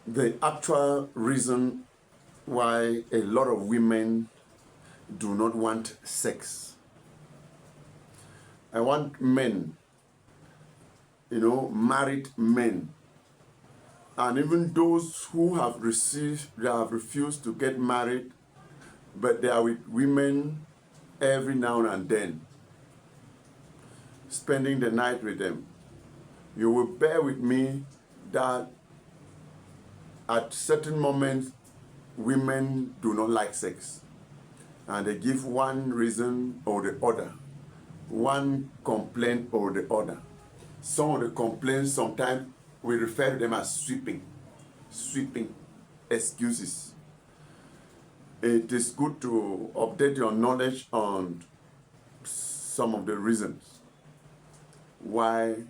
the actual reason why a lot of women do not want sex. I want men, married men, and even those who have refused to get married, but they are with women every now and then, spending the night with them. You will bear with me that at certain moments, women do not like sex. And they give one reason or the other, one complaint or the other. Some of the complaints, sometimes we refer to them as sweeping excuses. It is good to update your knowledge on some of the reasons why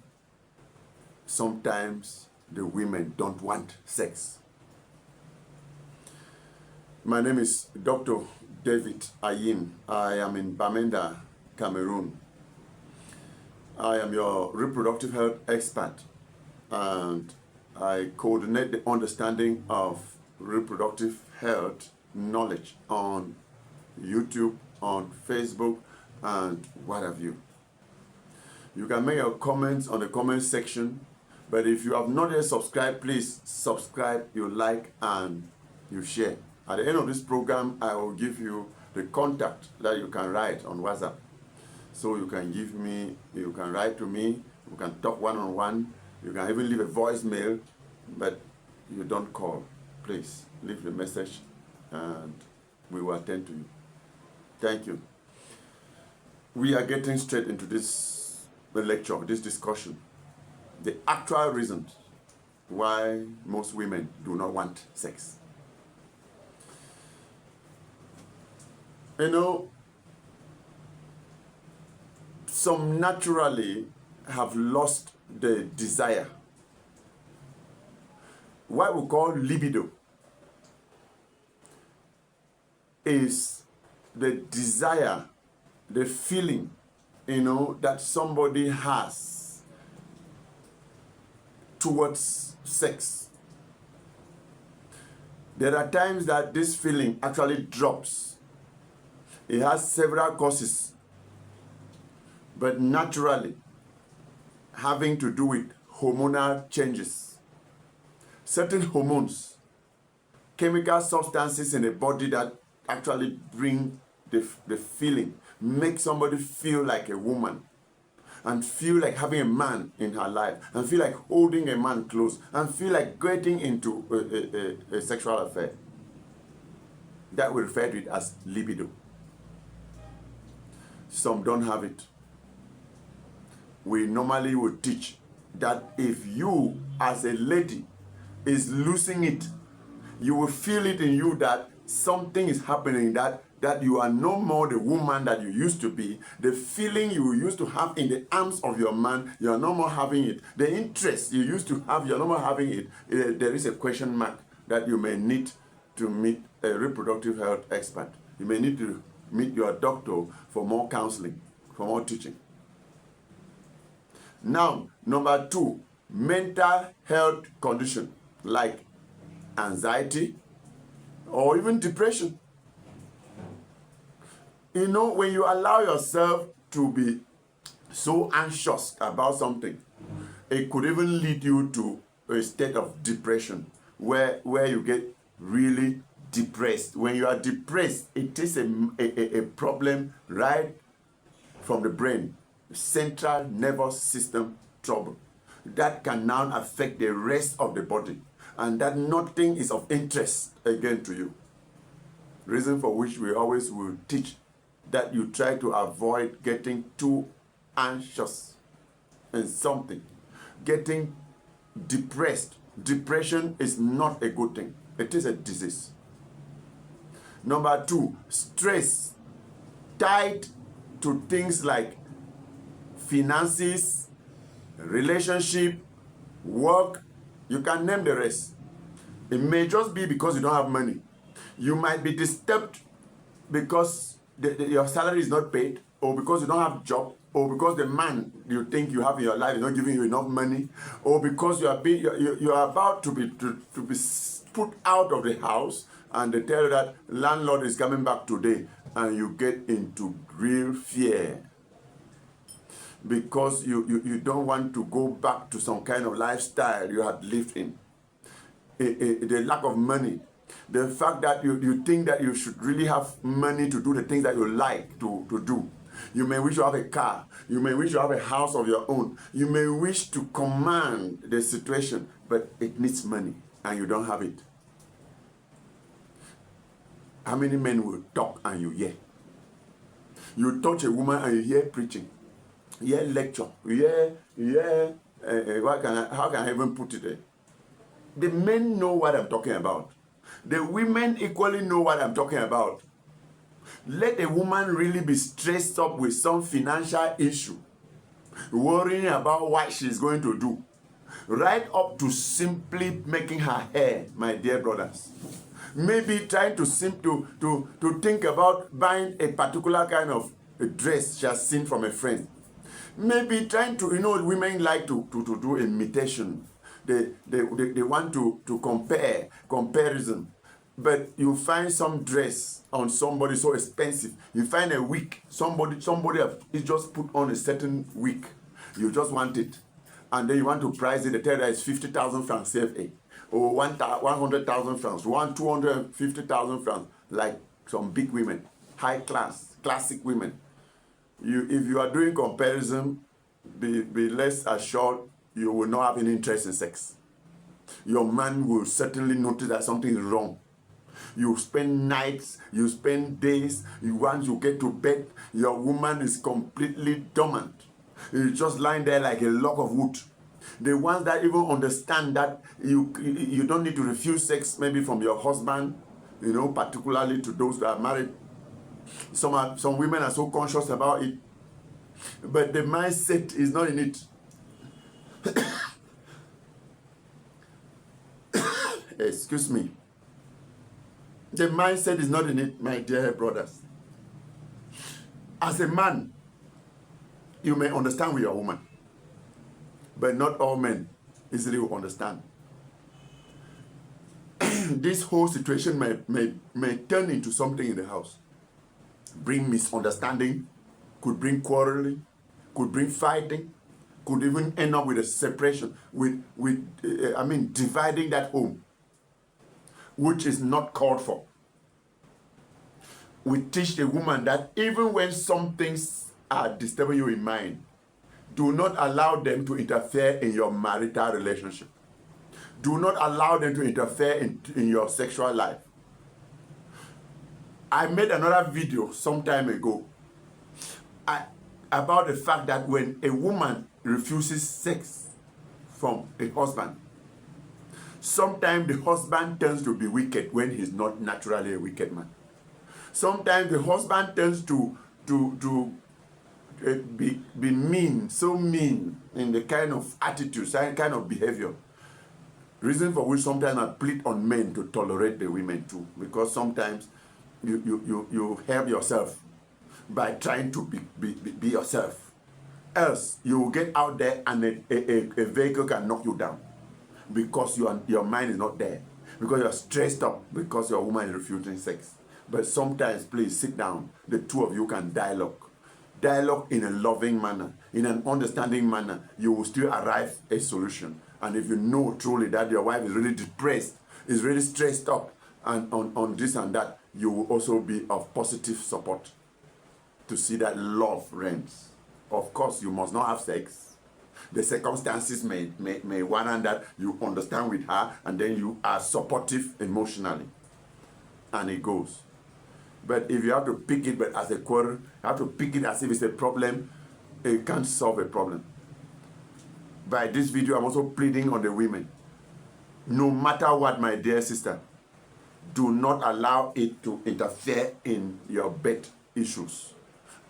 sometimes the women don't want sex. My name is Dr. David AYEM. I am in Bamenda, Cameroon. I am your reproductive health expert, and I coordinate the understanding of reproductive health knowledge on YouTube, on Facebook, and what have you. You can make your comments on the comment section, but if you have not yet subscribed, please subscribe, you like, and you share. At the end of this program, I will give you the contact that you can write on WhatsApp. So you can write to me, you can talk one-on-one, you can even leave a voicemail, but you don't call. Please leave the message and we will attend to you. Thank you. We are getting straight into this lecture, this discussion. The actual reasons why most women do not want sex. Some naturally have lost the desire. What we call libido is the desire, the feeling, that somebody has towards sex. There are times that this feeling actually drops. It has several causes, but naturally having to do with hormonal changes. Certain hormones, chemical substances in the body that actually bring the feeling, make somebody feel like a woman and feel like having a man in her life and feel like holding a man close and feel like getting into a sexual affair. That we refer to it as libido. Some don't have it. We normally would teach that if you as a lady is losing it, you will feel it in you that something is happening, that you are no more the woman that you used to be. The feeling you used to have in the arms of your man, you are no more having it. The interest you used to have, you are no more having it. There is a question mark that you may need to meet a reproductive health expert. You may need to meet your doctor for more counseling, for more teaching. Now, number 2, mental health condition like anxiety or even depression. When you allow yourself to be so anxious about something, it could even lead you to a state of depression where you get really depressed. When you are depressed, it is a problem right from the brain, central nervous system trouble that can now affect the rest of the body, and that nothing is of interest again to you. Reason for which we always will teach that you try to avoid getting too anxious in something, getting depressed. Depression is not a good thing. It is a disease. Number 2, stress tied to things like finances, relationship, work. You can name the rest. It may just be because you don't have money. You might be disturbed because your salary is not paid, or because you don't have a job, or because the man you think you have in your life is not giving you enough money, or because you are about to be put out of the house, and they tell you that landlord is coming back today, and you get into real fear because you don't want to go back to some kind of lifestyle you had lived in. The lack of money, the fact that you think that you should really have money to do the things that you like to do. You may wish to have a car. You may wish to have a house of your own. You may wish to command the situation, but it needs money and you don't have it. How many men will talk and you hear? You touch a woman and you hear preaching, you hear lecture, you hear how can I even put it there? The men know what I'm talking about. The women equally know what I'm talking about. Let a woman really be stressed up with some financial issue, worrying about what she's going to do, right up to simply making her hair, my dear brothers. Maybe trying to think about buying a particular kind of a dress she has seen from a friend. Maybe trying to, women like to do imitation. They want to comparison. But you find some dress on somebody so expensive. You find a wig. Somebody is just put on a certain wig. You just want it. And then you want to price it. They tell you that it's 50,000 francs CFA. Or 100,000 francs. 250,000 francs. Like some big women. High class. Classic women. If you are doing comparison, be less assured you will not have any interest in sex. Your man will certainly notice that something is wrong. You spend nights, you spend days, once you get to bed, your woman is completely dormant. You're just lying there like a log of wood. The ones that even understand that you don't need to refuse sex maybe from your husband, particularly to those that are married. Some women are so conscious about it, but the mindset is not in it. Excuse me. The mindset is not in it, my dear brothers. As a man, you may understand with your woman, but not all men easily will understand. This whole situation may turn into something in the house. Bring misunderstanding, could bring quarreling, could bring fighting, could even end up with a separation, dividing that home, which is not called for. We teach the woman that even when some things are disturbing you in mind, do not allow them to interfere in your marital relationship. Do not allow them to interfere in your sexual life. I made another video some time ago about the fact that when a woman refuses sex from a husband, sometimes the husband turns to be wicked when he's not naturally a wicked man. Sometimes the husband turns to be mean, so mean in the kind of attitude, kind of behavior. Reason for which sometimes I plead on men to tolerate the women too, because sometimes you help yourself by trying to be yourself. Else you will get out there and a vehicle can knock you down because your mind is not there, because you're stressed up because your woman is refusing sex. But sometimes, please sit down. The two of you can dialogue in a loving manner, in an understanding manner. You will still arrive at a solution. And if you know truly that your wife is really depressed, is really stressed up, and on this and that, you will also be of positive support to see that love reigns. Of course, you must not have sex. The circumstances may warrant that you understand with her, and then you are supportive emotionally, and it goes. But if you have to pick it but as a quarrel, you have to pick it as if it's a problem, it can't solve a problem. By this video, I'm also pleading on the women. No matter what, my dear sister, do not allow it to interfere in your bed issues,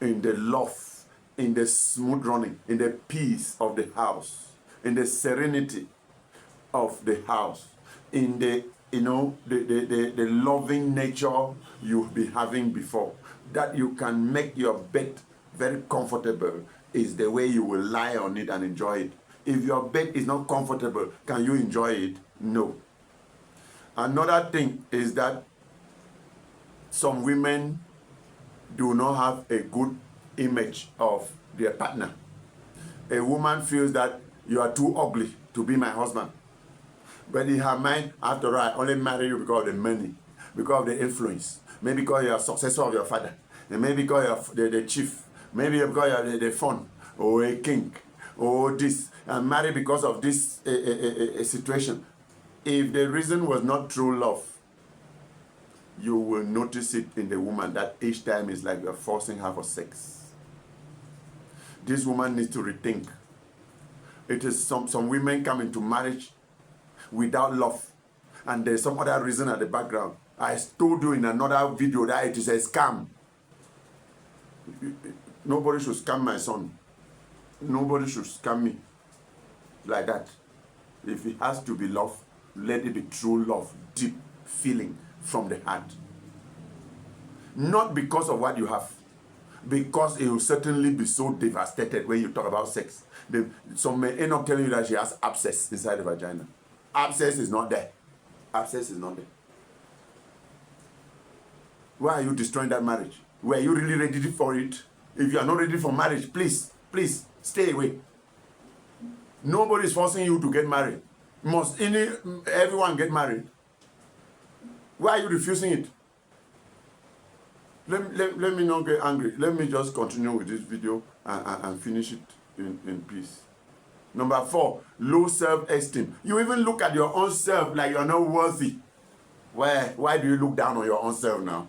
in the love, in the smooth running, in the peace of the house, in the serenity of the house, in the the loving nature you've been having before, that you can make your bed very comfortable is the way you will lie on it and enjoy it. If your bed is not comfortable, can you enjoy it? No. Another thing is that some women do not have a good image of their partner. A woman feels that you are too ugly to be my husband. But in her mind, after all, I only marry you because of the money, because of the influence, maybe because you are successor of your father, and maybe because you are the chief, maybe because you are the fun, or a king, or this, and marry because of this situation. If the reason was not true love, you will notice it in the woman that each time is like you're forcing her for sex. This woman needs to rethink. It is some women come into marriage without love, and there's some other reason at the background. I told you in another video that it is a scam. Nobody should scam my son. Nobody should scam me like that. If it has to be love, let it be true love, deep feeling from the heart. Not because of what you have, because it will certainly be so devastated when you talk about sex. Some may end up telling you that she has abscess inside the vagina. Abscess is not there. Abscess is not there. Why are you destroying that marriage? Were you really ready for it? If you are not ready for marriage, please stay away. Nobody is forcing you to get married. Must everyone get married? Why are you refusing it? Let me not get angry. Let me just continue with this video and finish it in peace. Number 4, low self-esteem. You even look at your own self like you're not worthy. Why do you look down on your own self now?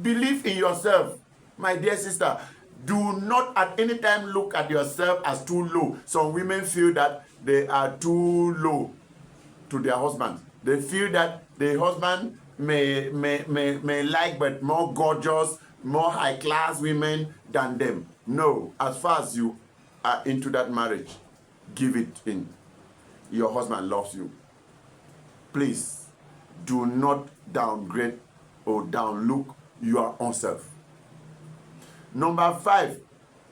Believe in yourself. My dear sister, do not at any time look at yourself as too low. Some women feel that they are too low to their husband. They feel that the husband may like but more gorgeous, more high-class women than them. No, as far as you are into that marriage, give it in. Your husband loves you. Please, do not downgrade or downlook your own self. Number 5,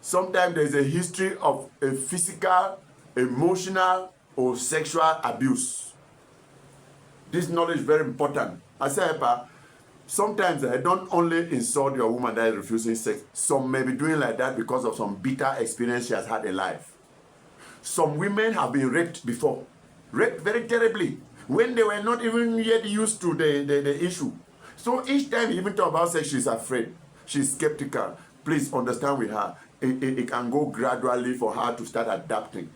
sometimes there's a history of a physical, emotional, or sexual abuse. This knowledge is very important. I say, sometimes I don't only insult your woman that is refusing sex. Some may be doing like that because of some bitter experience she has had in life. Some women have been raped before. Raped very terribly. When they were not even yet used to the issue. So each time you even talk about sex, she's afraid. She's skeptical. Please understand with her. It can go gradually for her to start adapting.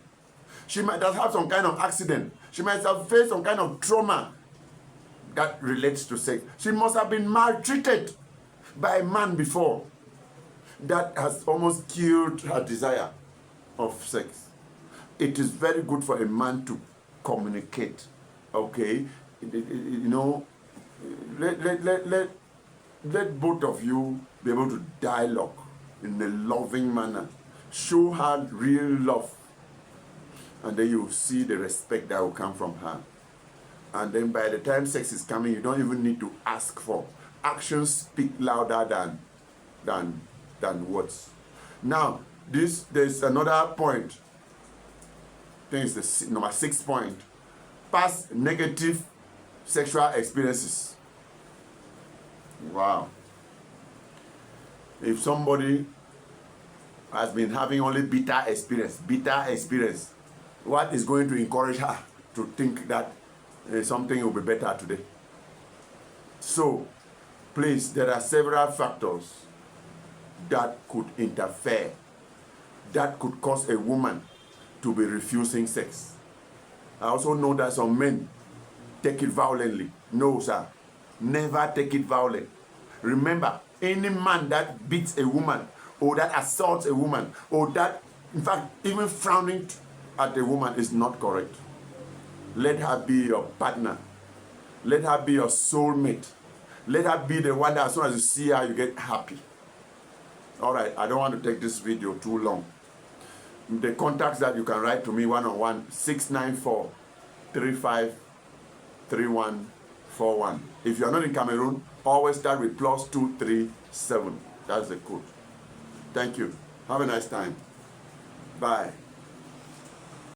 She might have had some kind of accident. She might have faced some kind of trauma that relates to sex. She must have been maltreated by a man before. That has almost killed her desire of sex. It is very good for a man to communicate. Okay? You know, let both of you be able to dialogue in a loving manner. Show her real love. And then you see the respect that will come from her. And then by the time sex is coming, you don't even need to ask for. Actions speak louder than words. Now, there's another point. I think it's the number 6 point. Past negative sexual experiences. Wow. If somebody has been having only bitter experience, what is going to encourage her to think that something will be better today? So, please, there are several factors that could interfere, that could cause a woman to be refusing sex. I also know that some men take it violently. No, sir. Never take it violent. Remember, any man that beats a woman, or that assaults a woman, or that, in fact, even frowning at a woman is not correct. Let her be your partner. Let her be your soulmate. Let her be the one that as soon as you see her, you get happy. All right, I don't want to take this video too long. The contacts that you can write to me one-on-one, 694-353141. If you are not in Cameroon, always start with +237. That's the code. Thank you. Have a nice time. Bye.